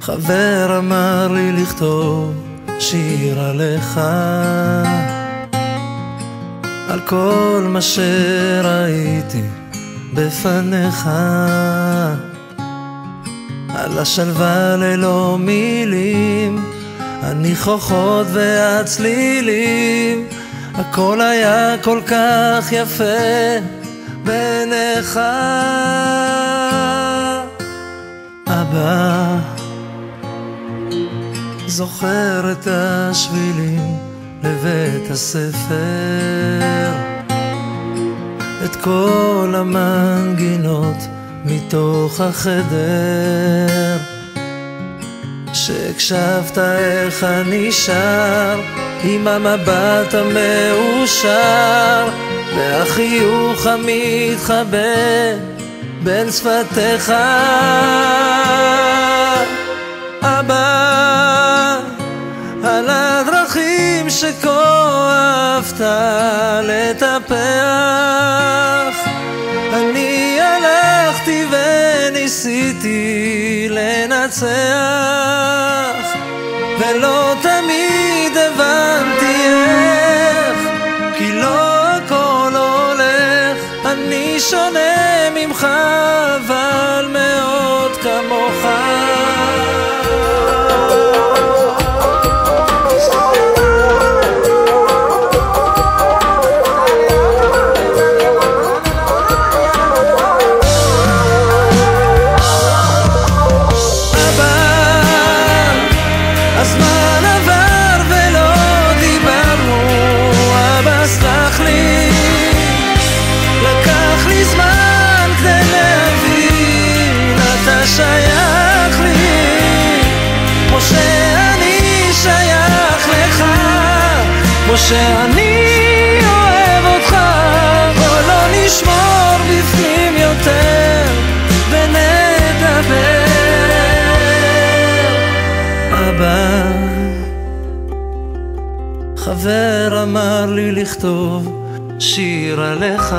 חבר אמר לי לכתוב שיר עליך, על כל מה שראיתי בפניך, על השלווה ללא מילים, הניחוחות והצלילים, הכל היה כל כך יפה בעיניך. אבא, זוכר את השבילים לבית הספר, את כל המנגינות מתוך החדר, שהקשבת איך אני שר עם המבט המאושר והחיוך המתחבא בין שפתיך. אבא, על הדרכים שכה אהבת לטפח, אני הלכתי וניסיתי לנצח, ולא תמיד הבנתי איך, כי לא הכל הולך. אני שונה ממך אבל מאוד כמוך. הזמן עבר ולא דיברנו, אבא סלח לי, לקח לי זמן כדי להבין, אתה שייך לי כמו שאני שייך לך, כמו שאני אוהב אותך. בוא לא נשמור בפנים יותר ונדבר. אבא, חבר אמר לי לכתוב שיר עליך.